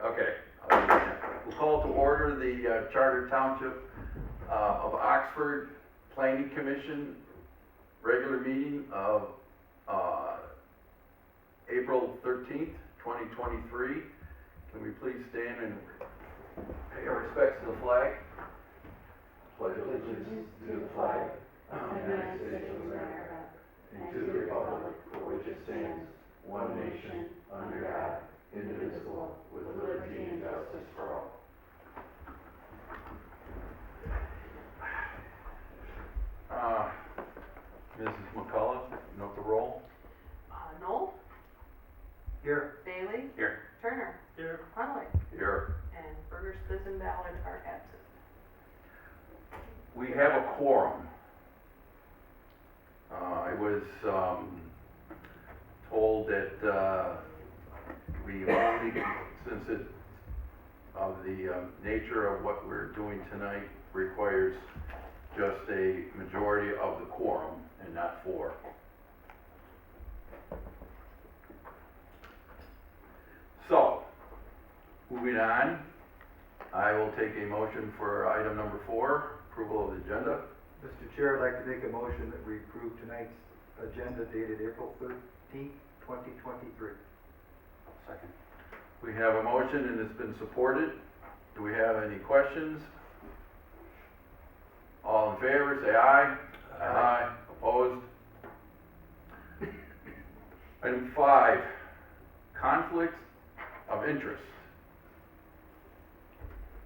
Okay. We'll call to order the Charter Township of Oxford Planning Commission regular meeting of April 13th, 2023. Can we please stand and pay our respects to the flag? Pledge allegiance to the flag of the United States of America and to the republic for which it stands, one nation, under God, indivisible, with liberty and justice for all. Mrs. McCullough, note the roll. Knoll? Here. Bailey? Here. Turner? Here. Hunley? Here. And Berger, Smith, and Ballard are absent. We have a quorum. I was told that we only, since it of the nature of what we're doing tonight requires just a majority of the quorum and not four. So, moving on, I will take a motion for item number 4, approval of the agenda. Mr. Chair, I'd like to make a motion that we approve tonight's agenda dated April 13th, 2023. Second. We have a motion and it's been supported. Do we have any questions? All in favor, say aye. Aye. Opposed? Item 5, conflicts of interest.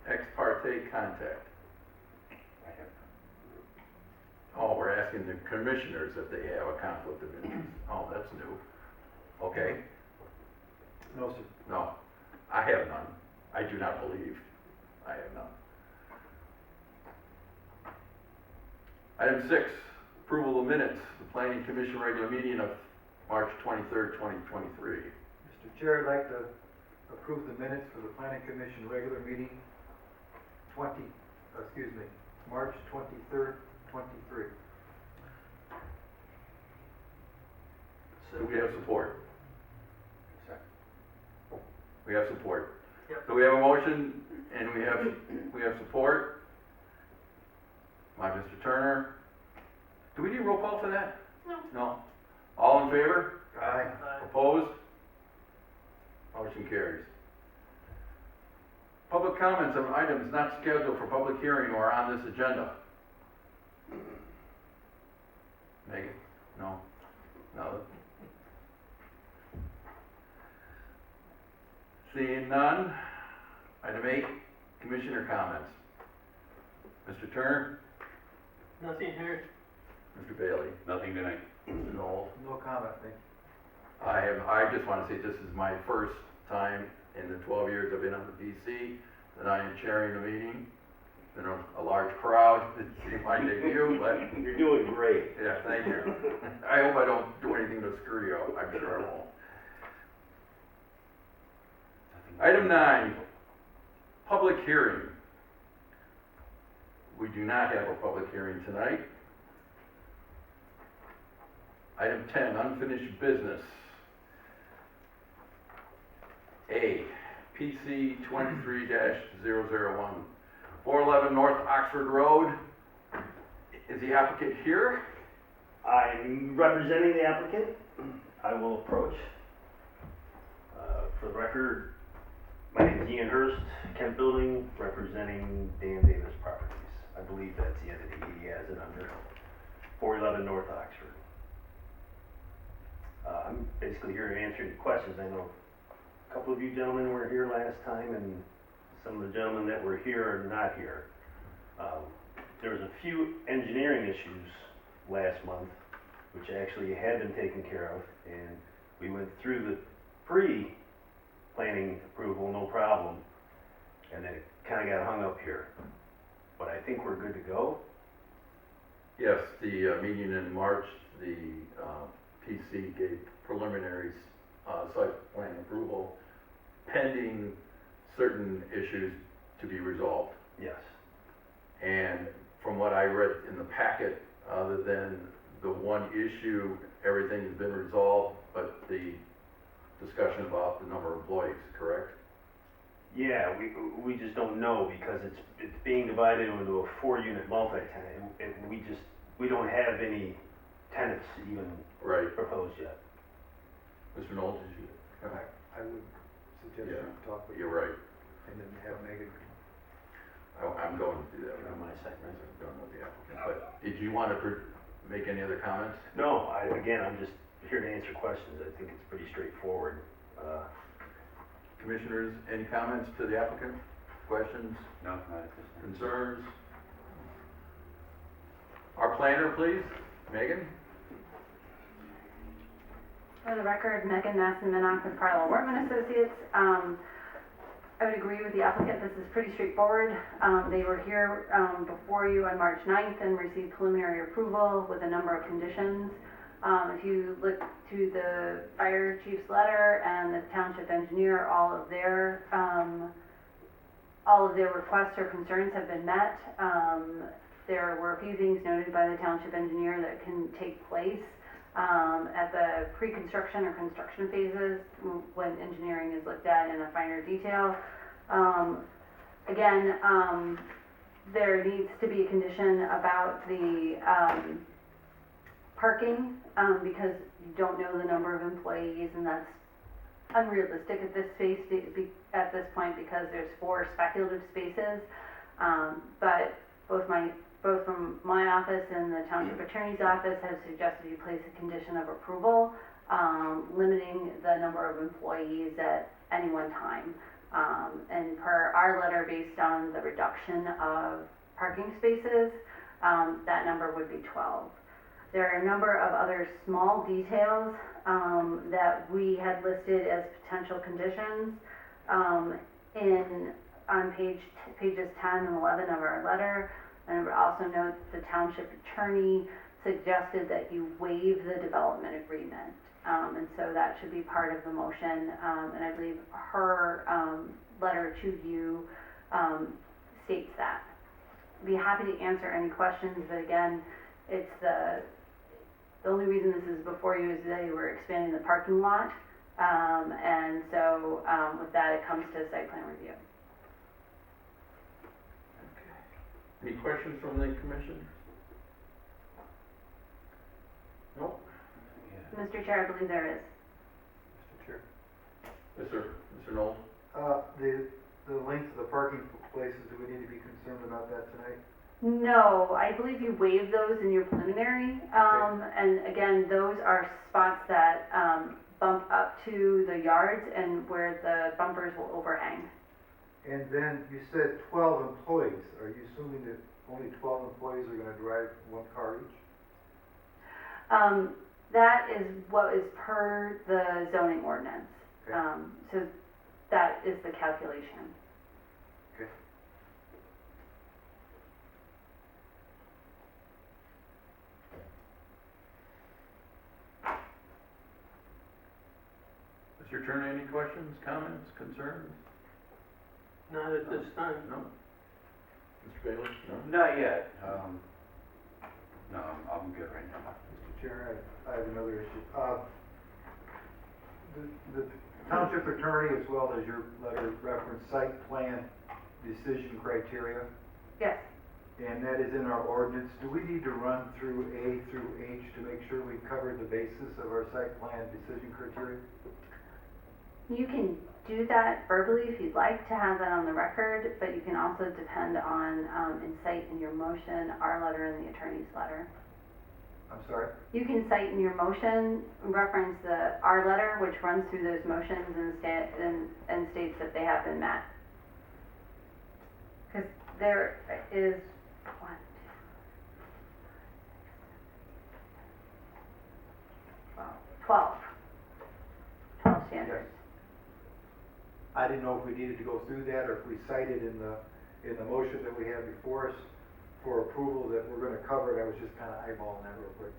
Ex parte contact. Oh, we're asking the commissioners if they have a conflict of interest. Oh, that's new. Okay. No, sir. No, I have none. I do not believe I have none. Item 6, approval of minutes, the Planning Commission regular meeting of March 23rd, 2023. Mr. Chair, I'd like to approve the minutes for the Planning Commission regular meeting March 23rd, 23. Do we have support? We have support. Yep. So we have a motion and we have support by Mr. Turner. Do we need a roll call for that? No. No. All in favor? Aye. Opposed? Motion carries. Public comments on items not scheduled for public hearing or on this agenda. Megan? No? No? Seeing none. Item 8, commissioner comments. Mr. Turner? Nothing here. Mr. Bailey? Nothing tonight. Mr. Knoll? No comment, thank you. I just want to say this is my first time in the 12 years I've been on the PC that I am chairing a meeting. Been a large crowd, it's my debut, but You're doing great. yeah, thank you. I hope I don't do anything to screw you up, I'm sure I won't. Item 9, public hearing. We do not have a public hearing tonight. Item 10, unfinished business. A, PC 23-001, 411 North Oxford Road. Is the applicant here? I'm representing the applicant. I will approach. For the record, my name is Ian Hurst, Kent Building, representing Dan Davis Properties. I believe that's the entity he has it under, 411 North Oxford. I'm basically here to answer your questions. I know a couple of you gentlemen were here last time, and some of the gentlemen that were here are not here. There was a few engineering issues last month, which actually had been taken care of, and we went through the pre-planning approval, no problem, and then it kind of got hung up here. But I think we're good to go. Yes, the meeting in March, the PC gave preliminary site plan approval pending certain issues to be resolved. Yes. And from what I read in the packet, other than the one issue, everything has been resolved, but the discussion about the number of employees, correct? we just don't know because it's being divided into a 4-unit multi-tenant. And we don't have any tenants even Right. proposed yet. Mr. Knoll, did you? I would suggest Yeah. you talk with, You're right. and then have Megan. I'm going to do that. On my side, right? I'm done with the applicant. But did you want to make any other comments? No, I'm just here to answer questions. I think it's pretty straightforward. Commissioners, any comments to the applicant? Questions, No, not at this time. concerns? Our planner, please. Megan? For the record, Megan Masson-Minock with Carlisle Wortman Associates. I would agree with the applicant, this is pretty straightforward. They were here before you on March 9th and received preliminary approval with a number of conditions. If you look to the fire chief's letter and the township engineer, all of their requests or concerns have been met. There were a few things noted by the township engineer that can take place at the pre-construction or construction phases when engineering is looked at in a finer detail. Again, there needs to be a condition about the parking because you don't know the number of employees, and that's unrealistic at this at this point because there's 4 speculative spaces. But both from my office and the township attorney's office have suggested you place a condition of approval, limiting the number of employees at any one time. And per our letter, based on the reduction of parking spaces, that number would be 12. There are a number of other small details that we had listed as potential conditions on pages 10 and 11 of our letter. And I would also note the township attorney suggested that you waive the development agreement. And so that should be part of the motion. And I believe her letter to you states that. I'd be happy to answer any questions, but again, it's the only reason this is before you is they were expanding the parking lot. And so with that, it comes to site plan review. Any questions from the commission? No? Mr. Chair, I believe there is. Mr. Chair. Mr. Knoll? The length of the parking places, do we need to be concerned about that tonight? No, I believe you waived those in your preliminary. And again, those are spots that bump up to the yards and where the bumpers will overhang. And then you said 12 employees. Are you assuming that only 12 employees are gonna drive 1 car each? That is what is per the zoning ordinance. Okay. So that is the calculation. Okay. Mr. Turner, any questions, comments, concerns? Not at this time. No? Mr. Bailey? No? Not yet. No, I'm good right now. Mr. Chair, I have another issue. The township attorney, as well as your letter, referenced site plan decision criteria, Yes. and that is in our ordinance. Do we need to run through A through H to make sure we cover the basis of our site plan decision criteria? You can do that verbally if you'd like to have that on the record, but you can also depend on incite in your motion, our letter, and the attorney's letter. I'm sorry? You can cite in your motion, reference our letter, which runs through those motions and states that they have been met. Because there is 12 standards. I didn't know if we needed to go through that, or if we cited in the motion that we have before us for approval that we're gonna cover it. I was just kinda eyeballing that real quick.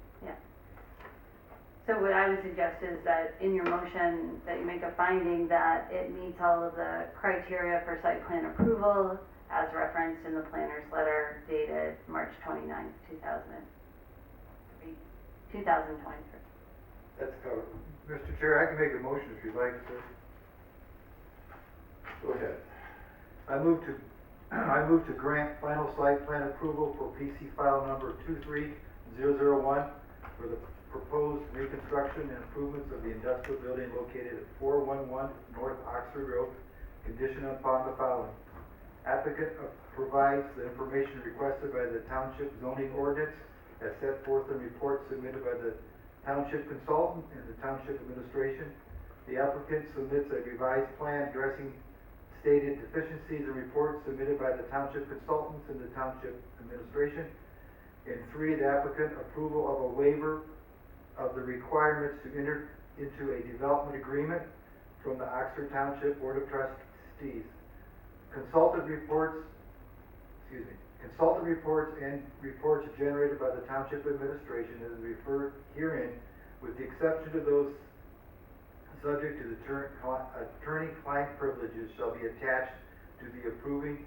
So what I would suggest is that in your motion, that you make a finding that it meets all of the criteria for site plan approval as referenced in the planner's letter dated March 29th, 2023. That's covered. Mr. Chair, I can make a motion if you'd like, sir. Go ahead. I move to grant final site plan approval for PC file number 23001 for the proposed reconstruction and improvements of the industrial building located at 411 North Oxford Road, conditioned upon the following. Applicant provides the information requested by the township zoning ordinance as set forth in report submitted by the township consultant and the township administration. The applicant submits a revised plan addressing stated deficiencies and reports submitted by the township consultants and the township administration. And 3, the applicant approval of a waiver of the requirements to enter into a development agreement from the Oxford Township Board of Trustees. Consultant reports and reports generated by the township administration as referred herein, with the exception of those subject to the attorney-client privileges, shall be attached to the approving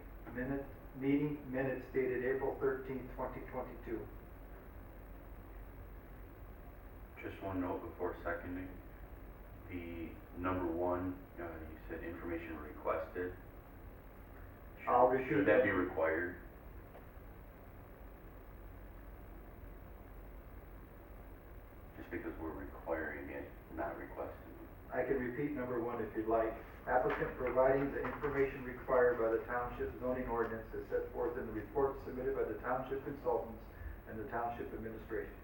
meeting minutes dated April 13th, 2022. Just one note before seconding. The number 1, you said information requested. I'll repeat Should that be required? Just because we're requiring it, not requesting. I can repeat number 1 if you'd like. Applicant providing the information required by the township zoning ordinance as set forth in the report submitted by the township consultants and the township administration.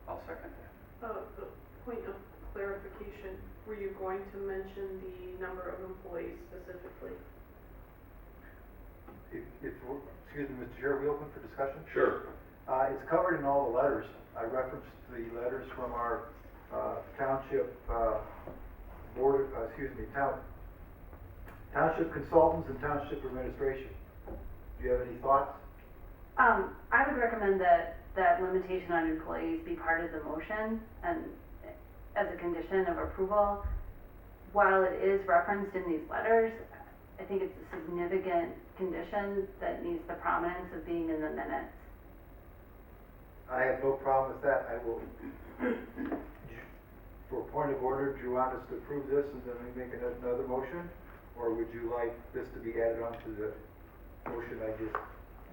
I'll second that. The point of clarification, were you going to mention the number of employees specifically? Excuse me, Mr. Chair, are we open for discussion? Sure. It's covered in all the letters. I referenced the letters from our township township consultants and township administration. Do you have any thoughts? I would recommend that limitation on employees be part of the motion and as a condition of approval. While it is referenced in these letters, I think it's a significant condition that needs the prominence of being in the minutes. I have no problem with that. I will, for point of order, do you want us to approve this and then we make another motion? Or would you like this to be added onto the motion I just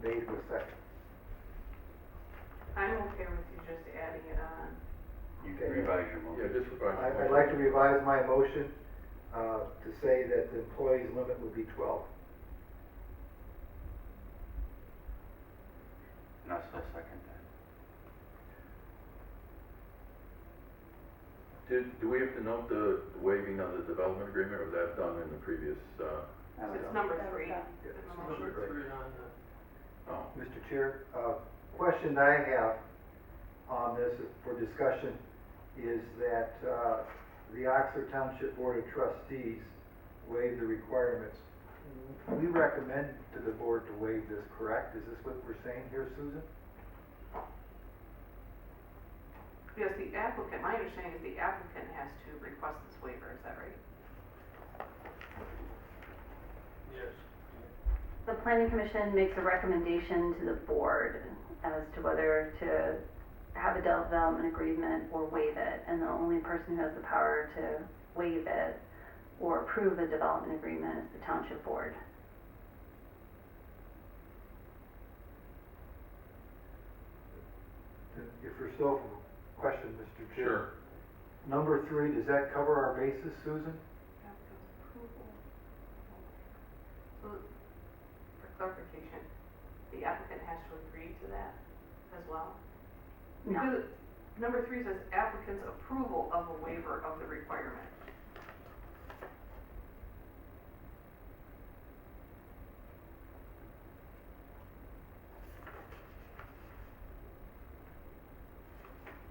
made with second? I'm okay with you just adding it on. You can revise your motion. Yeah, just revise. I'd like to revise my motion to say that the employees limit would be 12. And I'll still second that. Do we have to note the waiving of the development agreement, or was that done in the previous, It's number 3 in the motion. Number three. Put it on oh, Mr. Chair, question I have on this for discussion is that the Oxford Township Board of Trustees waive the requirements. We recommend to the board to waive this, correct? Is this what we're saying here, Susan? Yes, the applicant, my understanding is the applicant has to request this waiver, is that right? Yes. The planning commission makes a recommendation to the board as to whether to have a development agreement or waive it, and the only person who has the power to waive it or approve a development agreement is the township board. If we're still question, Mr. Chair. sure. Number 3, does that cover our bases, Susan? Applicant's approval. So, for clarification, the applicant has to agree to that as well? No, Because number 3 says applicant's approval of a waiver of the requirement.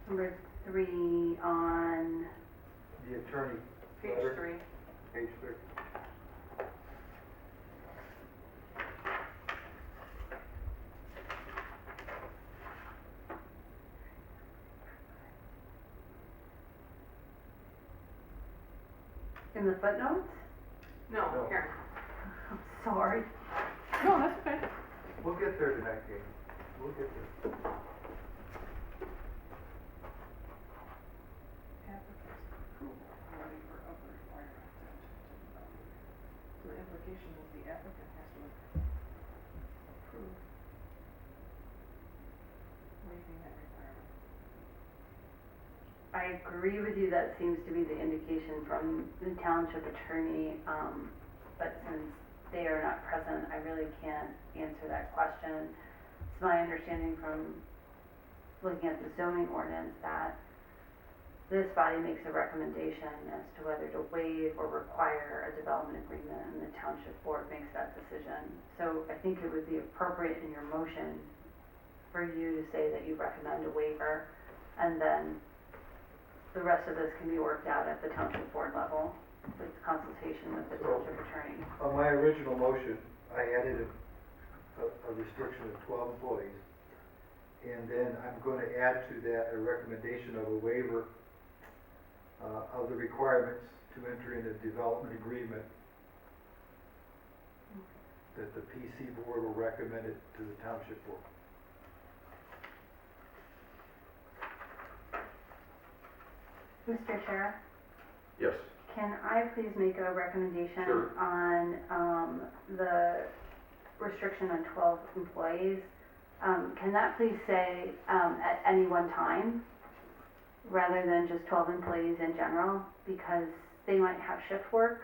number 3 on, The attorney, Page Letter. 3. page 3. in the footnotes? No, No. here. I'm sorry. No, that's okay. We'll get there tonight, Jamie. We'll get there. Applicant's approval of a waiver of the requirement. So the applicant clarification is the applicant has to approve waiving that requirement. I agree with you, that seems to be the indication from the township attorney, but since they are not present, I really can't answer that question. It's my understanding from looking at the zoning ordinance that this body makes a recommendation as to whether to waive or require a development agreement, and the township board makes that decision. So I think it would be appropriate in your motion for you to say that you recommend a waiver, and then the rest of this can be worked out at the township board level with consultation with the township attorney. On my original motion, I added a restriction of 12 employees. And then I'm going to add to that a recommendation of a waiver of the requirements to enter into development agreement that the PC board will recommend it to the township board. Mr. Chair, Yes. can I please make a recommendation Sure. on the restriction on 12 employees? Can that please say at any one time, rather than just 12 employees in general? Because they might have shift work,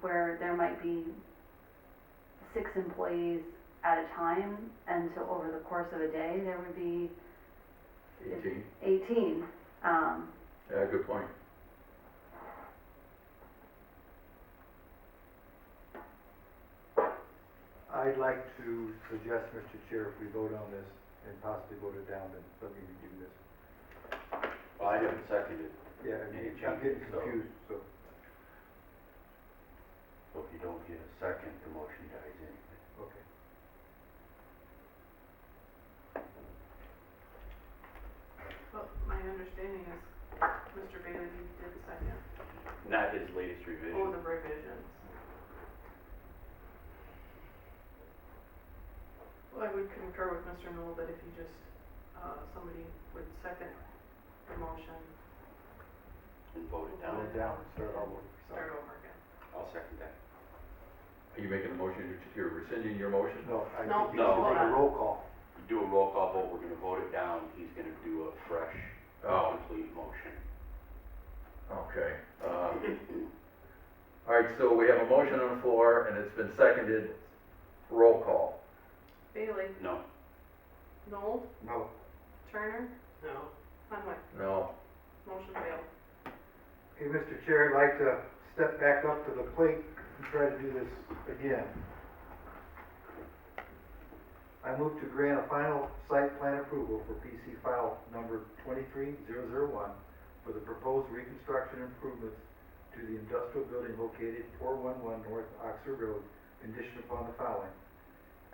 where there might be 6 employees at a time, and so over the course of a day, there would be 18. Yeah, good point. I'd like to suggest, Mr. Chair, if we vote on this and possibly vote it down, then let me redo this. Well, I haven't seconded, Yeah, Any I'm getting changes, so- confused, so. so if you don't get a second, the motion dies anyway. Okay. Well, my understanding is Mr. Bailey, you did second. Not his latest Oh, revision. the revisions. Well, I would concur with Mr. Knoll that if you just, somebody would second the motion, And vote it Vote down. it down and start all over. start over again. I'll second that. Are you making a motion, you're rescinding your motion? No, I No, think you should no, make a hold on. roll call. Do a roll call vote, we're gonna vote it down, he's gonna do a fresh, Oh. complete motion. Okay. All right, so we have a motion on the floor, and it's been seconded. Roll call. Bailey, No. Knoll, No. Turner, No. Conway, No. motion failed. Okay, Mr. Chair, I'd like to step back up to the plate and try to do this again. I move to grant a final site plan approval for PC file number 23001 for the proposed reconstruction improvements to the industrial building located 411 North Oxford Road, conditioned upon the following.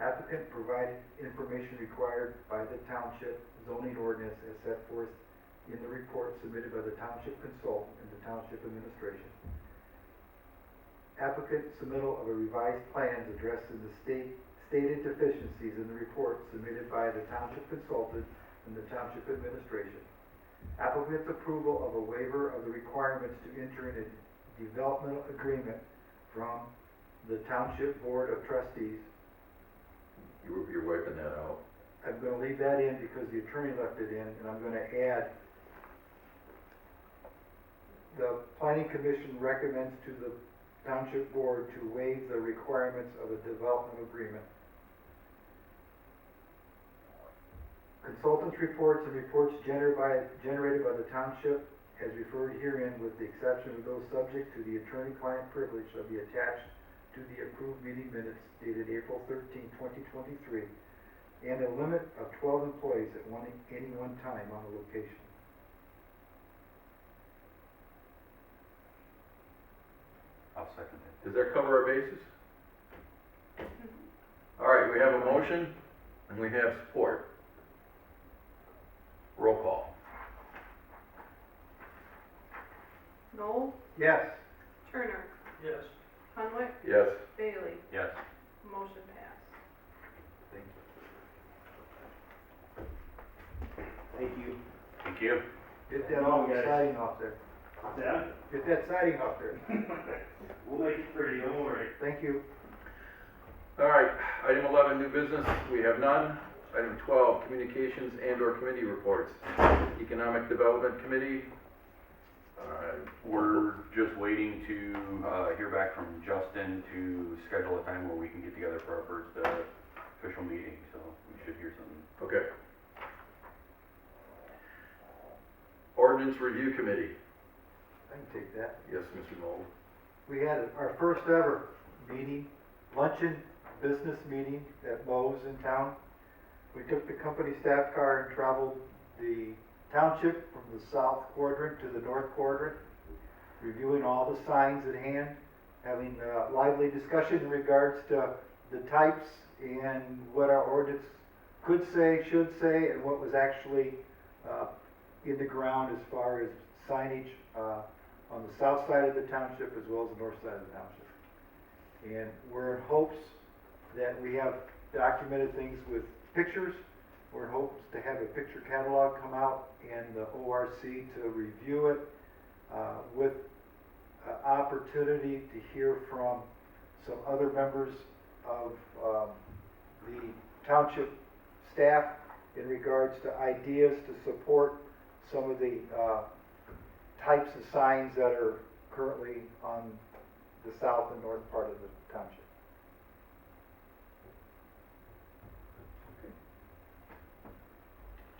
Applicant provided information required by the township zoning ordinance as set forth in the report submitted by the township consultant and the township administration. Applicant submittal of a revised plans addressing the stated deficiencies in the report submitted by the township consultant and the township administration. Applicant's approval of a waiver of the requirements to enter in a developmental agreement from the township board of trustees. You're wiping that out. I'm gonna leave that in because the attorney left it in, and I'm gonna add, the planning commission recommends to the township board to waive the requirements of a development agreement. Consultants' reports and reports generated by the township as referred herein, with the exception of those subject to the attorney-client privilege, shall be attached to the approved meeting minutes dated April 13, 2023, and a limit of 12 employees at any one time on a location. I'll second that. Does that cover our bases? All right, we have a motion, and we have support. Roll call. Knoll, Yes. Turner, Yes. Conway, Yes. Bailey, Yes. motion passed. Thank you. Thank you. Thank you. Get that all Thank you, guys. exciting off there. Yeah, Get that siding up there. we'll make it pretty, don't worry. Thank you. All right, item 11, new business, we have none. Item 12, communications and/or committee reports. Economic Development Committee, We're just waiting to hear back from Justin to schedule a time where we can get together for our first official meeting, so we should hear something. okay. Ordinance Review Committee, I can take that. yes, Mr. Knoll. We had our first ever meeting, luncheon, business meeting at Moe's in town. We took the company staff car and traveled the township from the south quadrant to the north quadrant, reviewing all the signs at hand, having a lively discussion in regards to the types and what our ordinance could say, should say, and what was actually in the ground as far as signage on the south side of the township as well as the north side of the township. And we're in hopes that we have documented things with pictures. We're in hopes to have a picture catalog come out and the ORC to review it with opportunity to hear from some other members of the township staff in regards to ideas to support some of the types of signs that are currently on the south and north part of the township.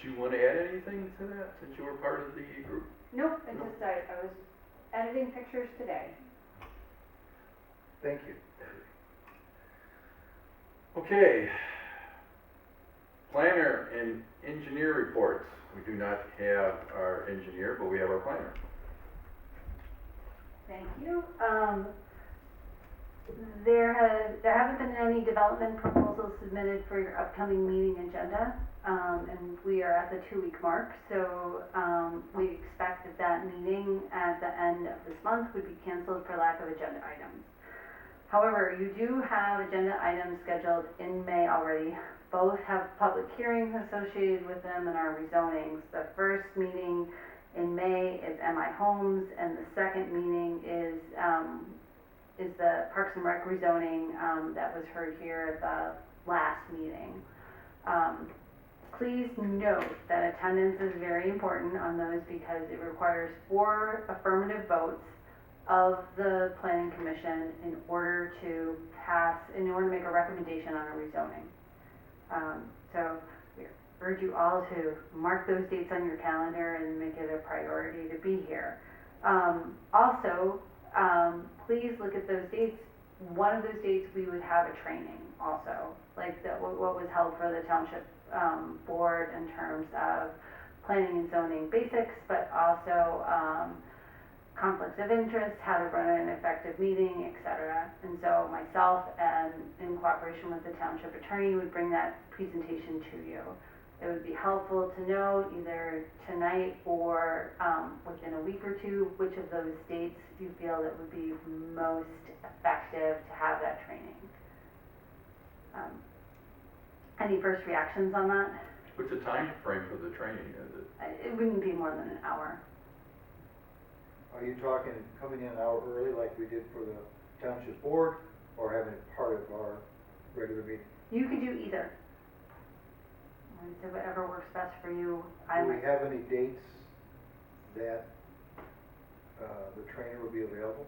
Do you want to add anything to that, since you were part of the group? Nope, it's just, I was editing pictures today. Thank you. Okay. Planner and engineer reports. We do not have our engineer, but we have our planner. Thank you. There haven't been any development proposals submitted for your upcoming meeting agenda, and we are at the 2-week mark, so we expect that meeting at the end of this month would be canceled for lack of agenda items. However, you do have agenda items scheduled in May already. Both have public hearings associated with them and are rezonings. The first meeting in May is MI Homes, and the second meeting is the Parks and Rec rezoning that was heard here at the last meeting. Please note that attendance is very important on those because it requires 4 affirmative votes of the Planning Commission in order to make a recommendation on a rezoning. So we urge you all to mark those dates on your calendar and make it a priority to be here. Also, please look at those dates. One of those dates we would have a training also, like what was held for the township board in terms of planning and zoning basics, but also conflicts of interest, how to run an effective meeting, etc. And so myself, and in cooperation with the township attorney, would bring that presentation to you. It would be helpful to know either tonight or within a week or two which of those dates you feel that would be most effective to have that training. Any first reactions on that? What's the time frame for the training? Is it? It wouldn't be more than an hour. Are you talking coming in an hour early like we did for the township board, or having it part of our regular meeting? You could do either. So whatever works best for you. Do we have any dates that the trainer will be available?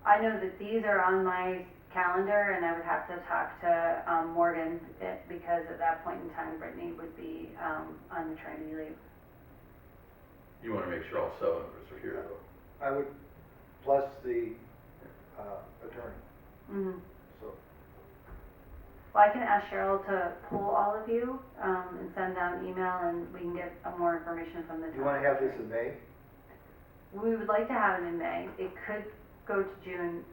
I know that these are on my calendar, and I would have to talk to Morgan because at that point in time, Brittany would be on maternity leave. You want to make sure all 7 of us are here, though. I would, plus the attorney, Mm-hmm. so. Well, I can ask Cheryl to pull all of you and send out an email, and we can get more information from the. Do you want to have this in May? We would like to have it in May. It could go to June.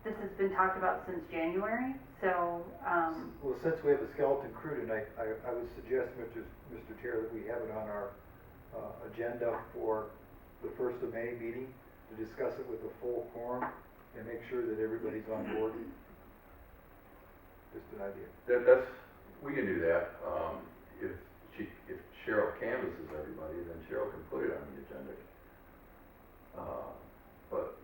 This has been talked about since January, so. Well, since we have a skeleton crew tonight, I would suggest, Mr. Chair, that we have it on our agenda for the 1st of May meeting to discuss it with a full quorum and make sure that everybody's on board. Just an idea. We can do that. If Cheryl canvasses everybody, then Cheryl can put it on the agenda. But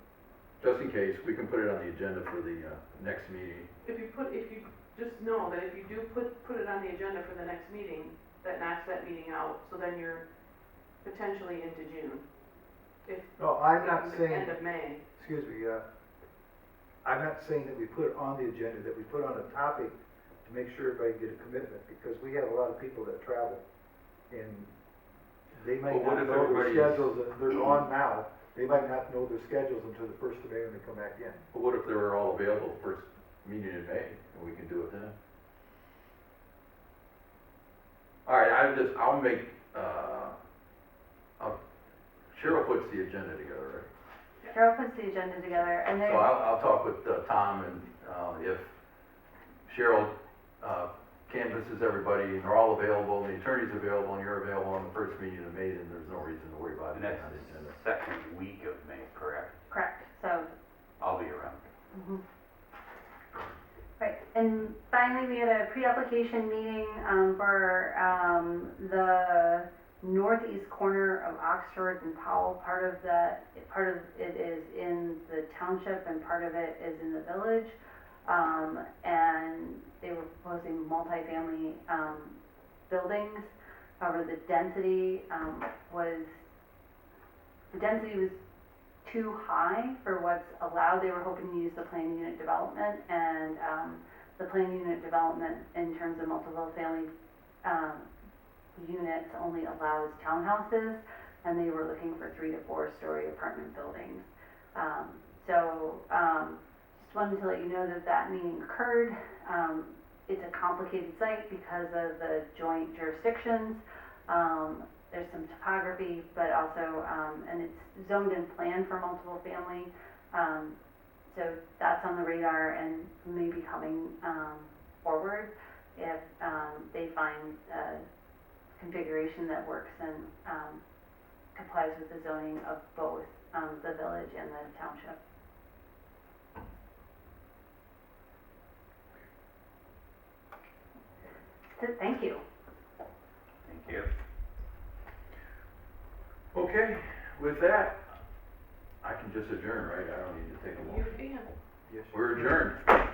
just in case, we can put it on the agenda for the, next meeting. If you just know that if you do put it on the agenda for the next meeting, that knocks that meeting out, so then you're potentially into June. If, No, I'm not if saying, end of May. excuse me, I'm not saying that we put it on the agenda, that we put on a topic to make sure everybody get a commitment, because we have a lot of people that travel, and they might Well, what not if know their everybody's- schedules, and they're gone now, they might not know their schedules until the 1st of May when they come back in. But what if they were all available first meeting in May, and we can do it then? All right, I'll make, Cheryl puts the agenda together, right? Carol puts the agenda together, and So there, I'll talk with Tom, and if Cheryl canvasses everybody, and they're all available, and the attorney's available, and you're available on the first meeting in May, then there's no reason to worry about it And being that's on the the agenda. second week of May, correct? correct, so. I'll be around. Mhm. Right, and finally, we had a pre-application meeting, for, the northeast corner of Oxford and Powell. Part of it is in the township and part of it is in the village. And they were proposing multifamily, buildings. However, the density was too high for what's allowed. They were hoping to use the planned unit development, and the planned unit development in terms of multiple family units only allows townhouses, and they were looking for 3 to 4 story apartment buildings. Just wanted to let you know that that meeting occurred. It's a complicated site because of the joint jurisdictions. There's some topography, but also, and it's zoned and planned for multiple family. So that's on the radar and may be coming forward if they find a configuration that works and complies with the zoning of both the village and the township. That's it, thank you. Thank you. Okay, with that, I can just adjourn, right? I don't need to take a You motion. can. Yes, We're adjourned.